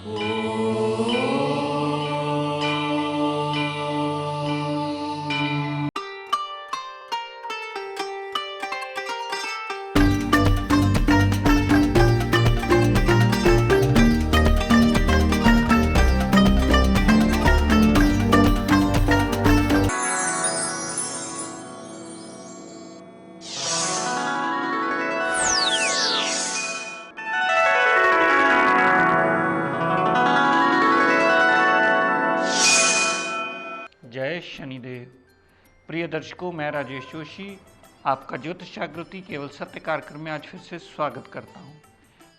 जय शनिदेव। प्रिय दर्शकों, मैं राजेश जोशी आपका ज्योतिष जागृति केवल सत्य कार्यक्रम में आज फिर से स्वागत करता हूं।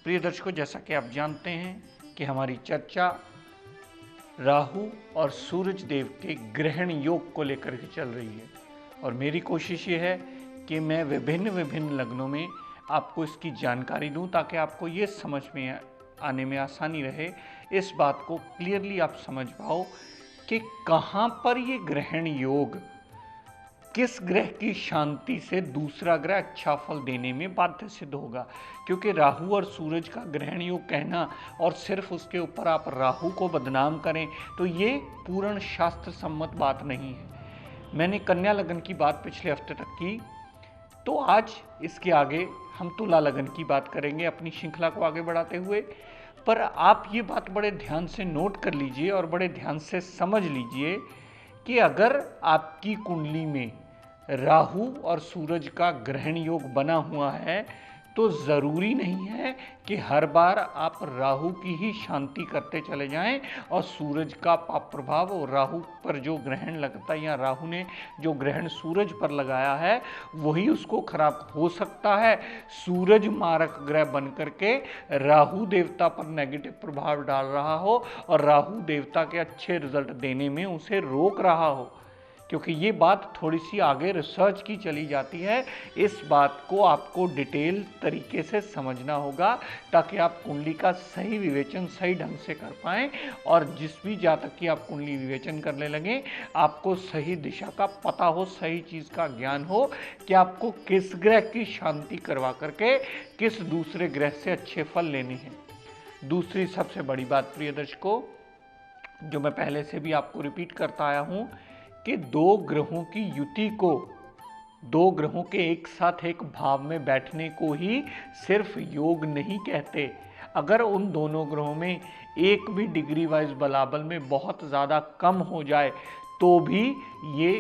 प्रिय दर्शकों, जैसा कि आप जानते हैं कि हमारी चर्चा राहु और सूरज देव के ग्रहण योग को लेकर के चल रही है और मेरी कोशिश ये है कि मैं विभिन्न लग्नों में आपको इसकी जानकारी दूं ताकि आपको ये समझ में आने में आसानी रहे, इस बात को क्लियरली आप समझ पाओ कि कहां पर ये ग्रहण योग किस ग्रह की शांति से दूसरा ग्रह अच्छा फल देने में बाध्य सिद्ध होगा। क्योंकि राहु और सूरज का ग्रहण योग कहना और सिर्फ उसके ऊपर आप राहु को बदनाम करें तो ये पूर्ण शास्त्र सम्मत बात नहीं है। मैंने कन्या लगन की बात पिछले हफ्ते तक की, तो आज इसके आगे हम तुला लगन की बात करेंगे अपनी श्रृंखला को आगे बढ़ाते हुए। पर आप ये बात बड़े ध्यान से नोट कर लीजिए और बड़े ध्यान से समझ लीजिए कि अगर आपकी कुंडली में राहु और सूरज का ग्रहण योग बना हुआ है तो ज़रूरी नहीं है कि हर बार आप राहु की ही शांति करते चले जाएं और सूरज का पाप प्रभाव और राहु पर जो ग्रहण लगता है या राहु ने जो ग्रहण सूरज पर लगाया है वही उसको खराब हो सकता है। सूरज मारक ग्रह बन करके राहु देवता पर नेगेटिव प्रभाव डाल रहा हो और राहु देवता के अच्छे रिजल्ट देने में उसे रोक रहा हो, क्योंकि ये बात थोड़ी सी आगे रिसर्च की चली जाती है। इस बात को आपको डिटेल तरीके से समझना होगा ताकि आप कुंडली का सही विवेचन सही ढंग से कर पाएं और जिस भी जातक की आप कुंडली विवेचन करने लगे आपको सही दिशा का पता हो, सही चीज़ का ज्ञान हो कि आपको किस ग्रह की शांति करवा करके किस दूसरे ग्रह से अच्छे फल लेने हैं। दूसरी सबसे बड़ी बात प्रिय दर्शकों, जो मैं पहले से भी आपको रिपीट करता आया हूँ कि दो ग्रहों की युति को, दो ग्रहों के एक साथ एक भाव में बैठने को ही सिर्फ योग नहीं कहते। अगर उन दोनों ग्रहों में एक भी डिग्री वाइज बलाबल में बहुत ज़्यादा कम हो जाए तो भी ये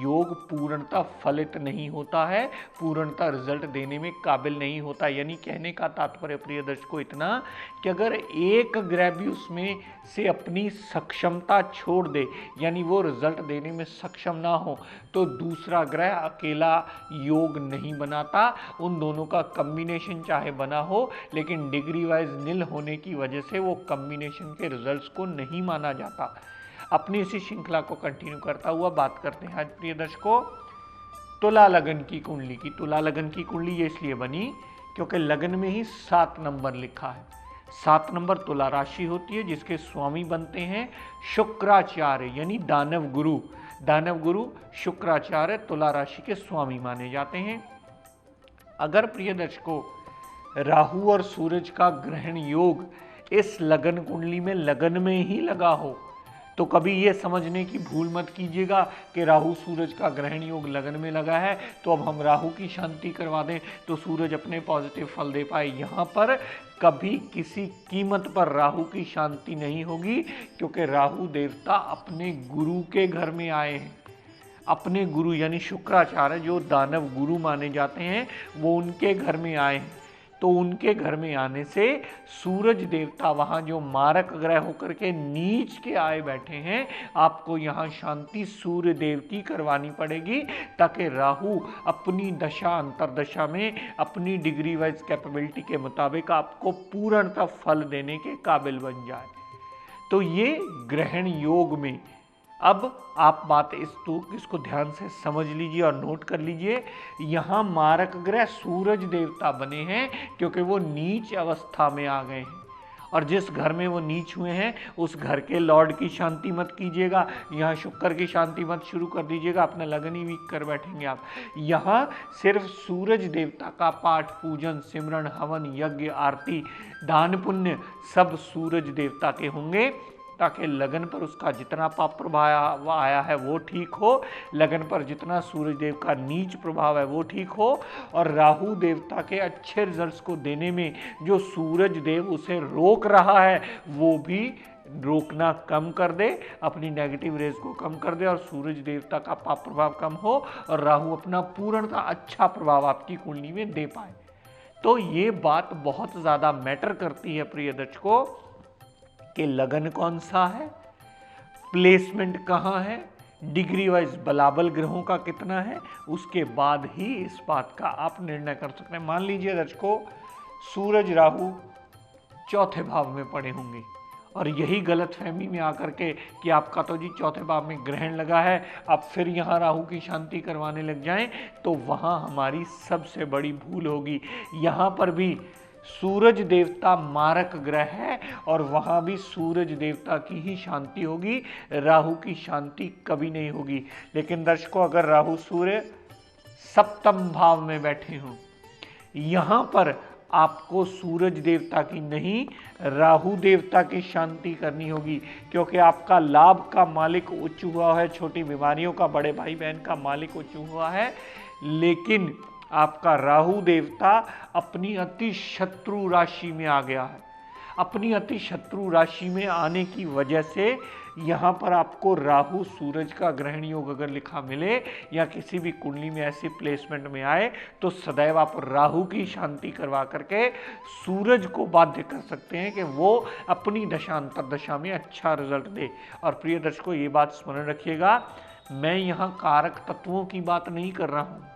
योग पूर्णतः फलित नहीं होता है, पूर्णतः रिजल्ट देने में काबिल नहीं होता। यानी कहने का तात्पर्य प्रिय दर्शकों इतना कि अगर एक ग्रह भी उसमें से अपनी सक्षमता छोड़ दे, यानी वो रिजल्ट देने में सक्षम ना हो, तो दूसरा ग्रह अकेला योग नहीं बनाता। उन दोनों का कम्बिनेशन चाहे बना हो लेकिन डिग्री वाइज नील होने की वजह से वो कम्बिनेशन के रिजल्ट्स को नहीं माना जाता। अपनी इसी श्रृंखला को कंटिन्यू करता हुआ बात करते हैं आज प्रिय दर्शकों तुला लगन की कुंडली की। तुला लगन की कुंडली ये इसलिए बनी क्योंकि लगन में ही 7 नंबर लिखा है। 7 नंबर तुला राशि होती है जिसके स्वामी बनते हैं शुक्राचार्य, यानी दानव गुरु। दानव गुरु शुक्राचार्य तुला राशि के स्वामी माने जाते हैं। अगर प्रिय दर्शकों राहु और सूरज का ग्रहण योग इस लगन कुंडली में लगन में ही लगा हो तो कभी ये समझने की भूल मत कीजिएगा कि राहु सूरज का ग्रहण योग लगन में लगा है तो अब हम राहु की शांति करवा दें तो सूरज अपने पॉजिटिव फल दे पाए। यहाँ पर कभी किसी कीमत पर राहु की शांति नहीं होगी, क्योंकि राहु देवता अपने गुरु के घर में आए हैं। अपने गुरु यानी शुक्राचार्य जो दानव गुरु माने जाते हैं वो उनके घर में आए हैं, तो उनके घर में आने से सूरज देवता वहाँ जो मारक ग्रह होकर के नीच के आए बैठे हैं, आपको यहाँ शांति सूर्य देव की करवानी पड़ेगी ताकि राहु अपनी दशा अंतरदशा में अपनी डिग्री वाइज कैपेबिलिटी के मुताबिक आपको पूर्णतः फल देने के काबिल बन जाए। तो ये ग्रहण योग में अब आप बात इसको ध्यान से समझ लीजिए और नोट कर लीजिए। यहाँ मारक ग्रह सूरज देवता बने हैं क्योंकि वो नीच अवस्था में आ गए हैं और जिस घर में वो नीच हुए हैं उस घर के लॉर्ड की शांति मत कीजिएगा, यहाँ शुक्र की शांति मत शुरू कर दीजिएगा, अपना लगन ही वीक कर बैठेंगे आप। यहाँ सिर्फ सूरज देवता का पाठ, पूजन, सिमरन, हवन, यज्ञ, आरती, दान, पुण्य सब सूरज देवता के होंगे, ताकि लगन पर उसका जितना पाप प्रभाव आया है वो ठीक हो, लगन पर जितना सूरज देव का नीच प्रभाव है वो ठीक हो, और राहु देवता के अच्छे रिजल्ट्स को देने में जो सूरज देव उसे रोक रहा है वो भी रोकना कम कर दे, अपनी नेगेटिव रेज को कम कर दे, और सूरज देवता का पाप प्रभाव कम हो और राहु अपना पूर्णतः अच्छा प्रभाव आपकी कुंडली में दे पाए। तो ये बात बहुत ज़्यादा मैटर करती है प्रिय दर्शकों कि लगन कौन सा है, प्लेसमेंट कहाँ है, डिग्री वाइज बलाबल ग्रहों का कितना है, उसके बाद ही इस बात का आप निर्णय कर सकते हैं। मान लीजिए दर्शकों सूरज राहु चौथे भाव में पड़े होंगे और यही गलत फहमी में आकर के कि आपका तो जी चौथे भाव में ग्रहण लगा है, आप फिर यहाँ राहु की शांति करवाने लग जाएं, तो वहाँ हमारी सबसे बड़ी भूल होगी। यहाँ पर भी सूरज देवता मारक ग्रह है और वहाँ भी सूरज देवता की ही शांति होगी, राहु की शांति कभी नहीं होगी। लेकिन दर्शकों अगर राहु सूर्य सप्तम भाव में बैठे हों, यहाँ पर आपको सूरज देवता की नहीं राहु देवता की शांति करनी होगी, क्योंकि आपका लाभ का मालिक उच्च हुआ है, छोटी बीमारियों का बड़े भाई बहन का मालिक उच्च हुआ है, लेकिन आपका राहु देवता अपनी अति शत्रु राशि में आ गया है। अपनी अति शत्रु राशि में आने की वजह से यहाँ पर आपको राहु सूरज का ग्रहण योग अगर लिखा मिले या किसी भी कुंडली में ऐसी प्लेसमेंट में आए तो सदैव आप राहु की शांति करवा करके सूरज को बाध्य कर सकते हैं कि वो अपनी दशांतर दशा में अच्छा रिजल्ट दे। और प्रिय दर्शकों ये बात स्मरण रखिएगा, मैं यहाँ कारक तत्वों की बात नहीं कर रहा हूँ,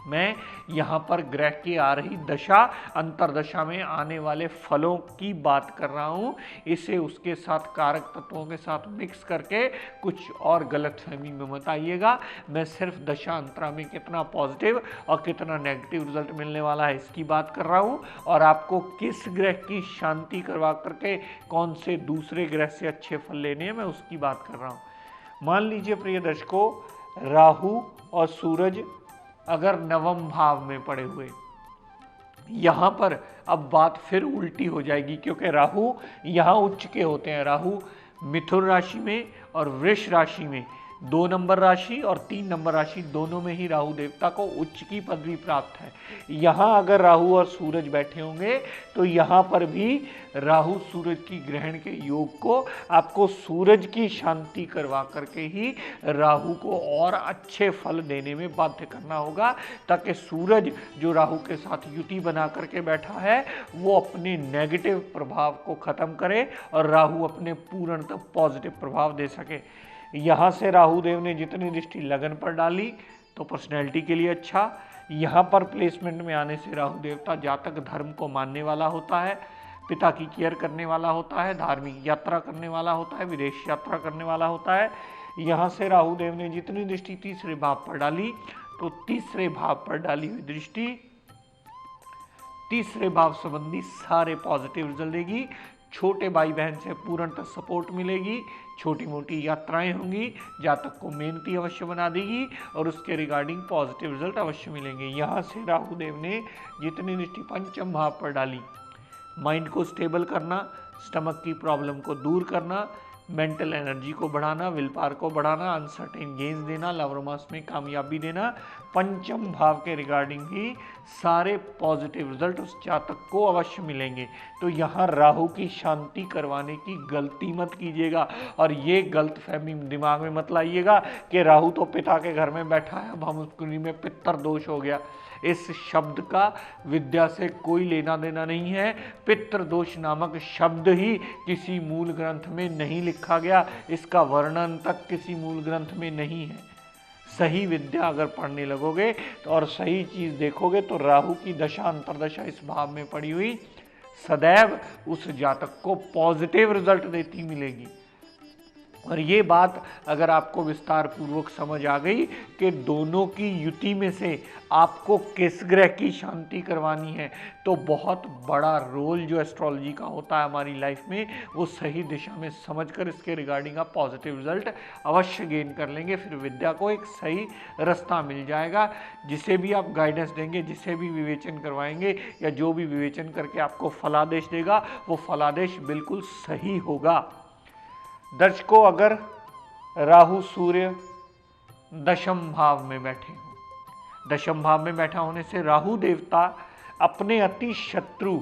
मैं यहाँ पर ग्रह की आ रही दशा अंतरदशा में आने वाले फलों की बात कर रहा हूँ। इसे उसके साथ कारक तत्वों के साथ मिक्स करके कुछ और गलतफहमी में मत आइएगा। मैं सिर्फ दशा अंतरा में कितना पॉजिटिव और कितना नेगेटिव रिजल्ट मिलने वाला है इसकी बात कर रहा हूँ, और आपको किस ग्रह की शांति करवा करके कौन से दूसरे ग्रह से अच्छे फल लेने हैं मैं उसकी बात कर रहा हूँ। मान लीजिए प्रिय दर्शकों राहु और सूरज अगर नवम भाव में पड़े हुए, यहाँ पर अब बात फिर उल्टी हो जाएगी, क्योंकि राहु यहाँ उच्च के होते हैं। राहु मिथुन राशि में और वृष राशि में, 2 नंबर राशि और 3 नंबर राशि दोनों में ही राहु देवता को उच्च की पदवी प्राप्त है। यहाँ अगर राहु और सूरज बैठे होंगे तो यहाँ पर भी राहु सूरज की ग्रहण के योग को आपको सूरज की शांति करवा करके ही राहु को और अच्छे फल देने में बाध्य करना होगा, ताकि सूरज जो राहु के साथ युति बना करके बैठा है वो अपने नेगेटिव प्रभाव को खत्म करे और राहु अपने पूर्णतः पॉजिटिव प्रभाव दे सके। यहाँ से राहु देव ने जितनी दृष्टि लगन पर डाली तो पर्सनैलिटी के लिए अच्छा, यहाँ पर प्लेसमेंट में आने से राहु देवता जातक धर्म को मानने वाला होता है, पिता की केयर करने वाला होता है, धार्मिक यात्रा करने वाला होता है, विदेश यात्रा करने वाला होता है। यहाँ से राहु देव ने जितनी दृष्टि तीसरे भाव पर डाली तो तीसरे भाव पर डाली हुई दृष्टि तीसरे भाव संबंधी सारे पॉजिटिव रिजल्ट देगी। छोटे भाई बहन से पूर्णतः सपोर्ट मिलेगी, छोटी मोटी यात्राएं होंगी, जातक को मेहनती अवश्य बना देगी और उसके रिगार्डिंग पॉजिटिव रिजल्ट अवश्य मिलेंगे। यहाँ से राहु देव ने जितनी दृष्टि पंचम भाव पर डाली, माइंड को स्टेबल करना, स्टमक की प्रॉब्लम को दूर करना, मेंटल एनर्जी को बढ़ाना, विल पावर को बढ़ाना, अनसर्टेन गेंस देना, लव रोमांस में कामयाबी देना, पंचम भाव के रिगार्डिंग ही सारे पॉजिटिव रिजल्ट उस जातक को अवश्य मिलेंगे। तो यहाँ राहु की शांति करवाने की गलती मत कीजिएगा और ये गलत फहमी दिमाग में मत लाइएगा कि राहु तो पिता के घर में बैठा है, अब हम उसकी में पितर दोष हो गया। इस शब्द का विद्या से कोई लेना देना नहीं है। पितृ दोष नामक शब्द ही किसी मूल ग्रंथ में नहीं लिखा गया, इसका वर्णन तक किसी मूल ग्रंथ में नहीं है। सही विद्या अगर पढ़ने लगोगे तो और सही चीज देखोगे तो राहु की दशा अंतरदशा इस भाव में पड़ी हुई सदैव उस जातक को पॉजिटिव रिजल्ट देती मिलेगी। और ये बात अगर आपको विस्तार पूर्वक समझ आ गई कि दोनों की युति में से आपको किस ग्रह की शांति करवानी है, तो बहुत बड़ा रोल जो एस्ट्रोलॉजी का होता है हमारी लाइफ में, वो सही दिशा में समझकर इसके रिगार्डिंग आप पॉजिटिव रिजल्ट अवश्य गेन कर लेंगे। फिर विद्या को एक सही रास्ता मिल जाएगा। जिसे भी आप गाइडेंस देंगे, जिसे भी विवेचन करवाएंगे या जो भी विवेचन करके आपको फलादेश देगा, वो फलादेश बिल्कुल सही होगा। दर्शकों, अगर राहु सूर्य दशम भाव में बैठे हो, दशम भाव में बैठा होने से राहु देवता अपने अति शत्रु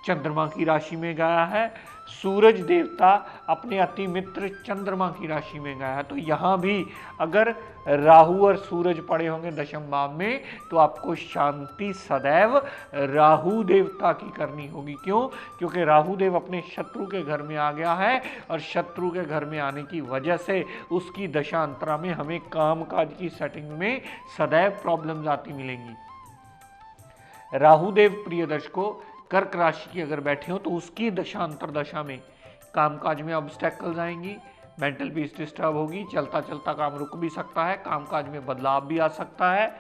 चंद्रमा की राशि में गया है, सूरज देवता अपने अति मित्र चंद्रमा की राशि में गया है। तो यहाँ भी अगर राहु और सूरज पड़े होंगे दशम भाव में, तो आपको शांति सदैव राहु देवता की करनी होगी। क्यों? क्योंकि राहु देव अपने शत्रु के घर में आ गया है और शत्रु के घर में आने की वजह से उसकी दशांतरा में हमें कामकाज की सेटिंग में सदैव प्रॉब्लम्स आती मिलेंगी। राहु देव प्रिय दर्शकों कर्क राशि की अगर बैठे हो तो उसकी दशांतर दशा में कामकाज में ऑब्स्टेकल्स आएंगी, मेंटल पीस डिस्टर्ब होगी, चलता चलता काम रुक भी सकता है, कामकाज में बदलाव भी आ सकता है।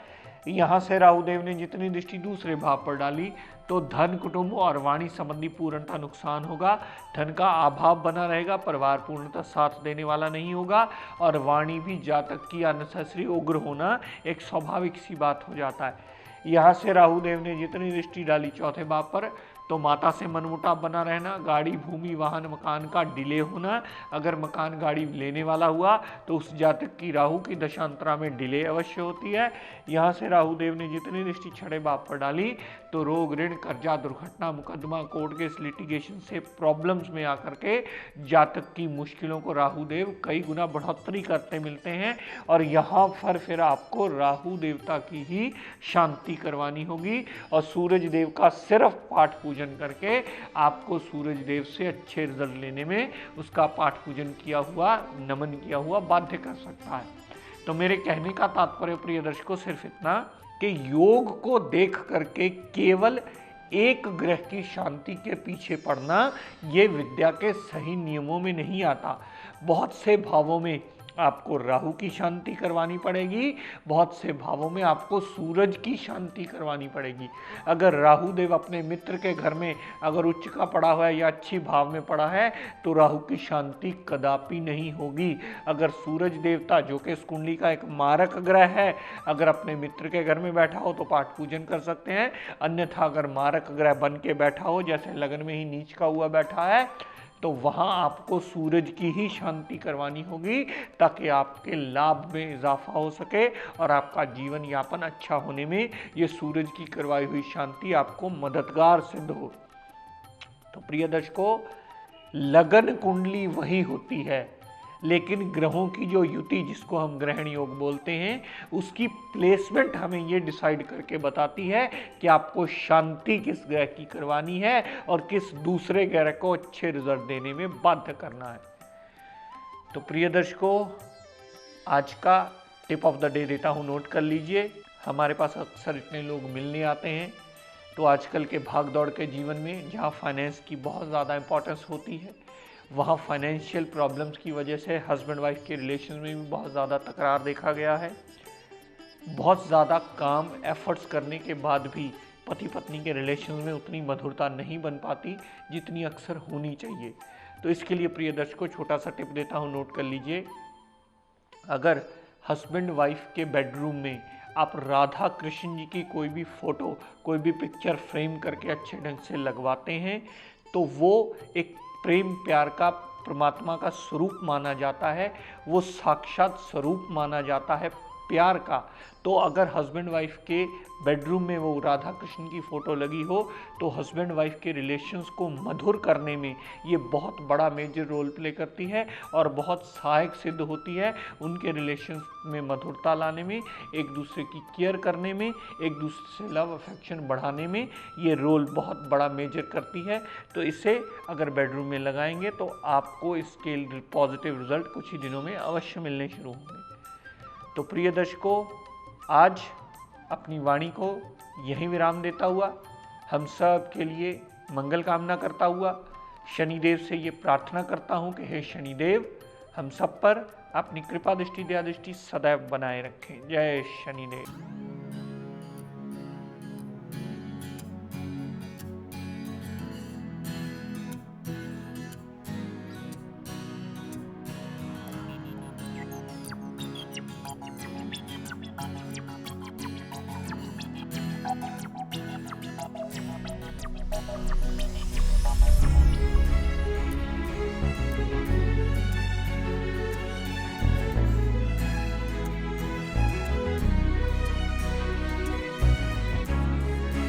यहाँ से राहु देव ने जितनी दृष्टि दूसरे भाव पर डाली तो धन, कुटुंब और वाणी संबंधी पूर्णतः नुकसान होगा। धन का अभाव बना रहेगा, परिवार पूर्णतः साथ देने वाला नहीं होगा और वाणी भी जातक की अननेसेसरी उग्र होना एक स्वाभाविक सी बात हो जाता है। यहाँ से राहु देव ने जितनी दृष्टि डाली चौथे भाव पर, तो माता से मनमुटाव बना रहना, गाड़ी, भूमि, वाहन, मकान का डिले होना। अगर मकान, गाड़ी लेने वाला हुआ तो उस जातक की राहु की दशांतरा में डिले अवश्य होती है। यहाँ से राहु देव ने जितनी दृष्टि छठे भाव पर डाली तो रोग, ऋण, कर्जा, दुर्घटना, मुकदमा, कोर्ट केस, लिटिगेशन से प्रॉब्लम्स में आकर के जातक की मुश्किलों को राहु देव कई गुना बढ़ोतरी करते मिलते हैं। और यहाँ पर फिर आपको राहु देवता की ही शांति करवानी होगी और सूरज देव का सिर्फ पाठ पूजन करके आपको सूरज देव से अच्छे रिजल्ट लेने में उसका पाठ पूजन किया हुआ, नमन किया हुआ बाध्य कर सकता है। तो मेरे कहने का तात्पर्य प्रिय दर्शकों सिर्फ इतना कि योग को देख करके केवल एक ग्रह की शांति के पीछे पड़ना ये विद्या के सही नियमों में नहीं आता। बहुत से भावों में आपको राहु की शांति करवानी पड़ेगी, बहुत से भावों में आपको सूरज की शांति करवानी पड़ेगी। अगर राहु देव अपने मित्र के घर में अगर उच्च का पड़ा हुआ है या अच्छी भाव में पड़ा है तो राहु की शांति कदापि नहीं होगी। अगर सूरज देवता जो कि इस कुंडली का एक मारक ग्रह है अगर अपने मित्र के घर में बैठा हो तो पाठ पूजन कर सकते हैं, अन्यथा अगर मारक ग्रह बन के बैठा हो, जैसे लगन में ही नीच का हुआ बैठा है, तो वहां आपको सूरज की ही शांति करवानी होगी ताकि आपके लाभ में इजाफा हो सके और आपका जीवन यापन अच्छा होने में ये सूरज की करवाई हुई शांति आपको मददगार सिद्ध हो। तो प्रिय दर्शकों, लगन कुंडली वही होती है, लेकिन ग्रहों की जो युति जिसको हम ग्रहण योग बोलते हैं उसकी प्लेसमेंट हमें ये डिसाइड करके बताती है कि आपको शांति किस ग्रह की करवानी है और किस दूसरे ग्रह को अच्छे रिजल्ट देने में बाध्य करना है। तो प्रिय दर्शकों, आज का टिप ऑफ द डे देता हूँ, नोट कर लीजिए। हमारे पास अक्सर इतने लोग मिलने आते हैं, तो आजकल के भाग दौड़ के जीवन में जहाँ फाइनेंस की बहुत ज़्यादा इंपॉर्टेंस होती है वहाँ फाइनेंशियल प्रॉब्लम्स की वजह से हस्बैंड वाइफ के रिलेशन में भी बहुत ज़्यादा तकरार देखा गया है। बहुत ज़्यादा काम एफर्ट्स करने के बाद भी पति पत्नी के रिलेशन में उतनी मधुरता नहीं बन पाती जितनी अक्सर होनी चाहिए। तो इसके लिए प्रिय दर्शकों छोटा सा टिप देता हूँ, नोट कर लीजिए। अगर हस्बैंड वाइफ के बेडरूम में आप राधा कृष्ण जी की कोई भी फोटो, कोई भी पिक्चर फ्रेम करके अच्छे ढंग से लगवाते हैं तो वो एक प्रेम प्यार का परमात्मा का स्वरूप माना जाता है, वो साक्षात स्वरूप माना जाता है प्यार का। तो अगर हस्बैंड वाइफ के बेडरूम में वो राधा कृष्ण की फोटो लगी हो तो हस्बैंड वाइफ के रिलेशंस को मधुर करने में ये बहुत बड़ा मेजर रोल प्ले करती है और बहुत सहायक सिद्ध होती है उनके रिलेशंस में मधुरता लाने में, एक दूसरे की केयर करने में, एक दूसरे से लव अफेक्शन बढ़ाने में ये रोल बहुत बड़ा मेजर करती है। तो इसे अगर बेडरूम में लगाएंगे तो आपको इसके पॉजिटिव रिजल्ट कुछ ही दिनों में अवश्य मिलने शुरू होंगे। तो प्रिय दर्शकों, आज अपनी वाणी को यहीं विराम देता हुआ हम सब के लिए मंगल कामना करता हुआ शनिदेव से ये प्रार्थना करता हूँ कि हे शनिदेव, हम सब पर अपनी कृपा दृष्टि दया दृष्टि सदैव बनाए रखें। जय शनिदेव।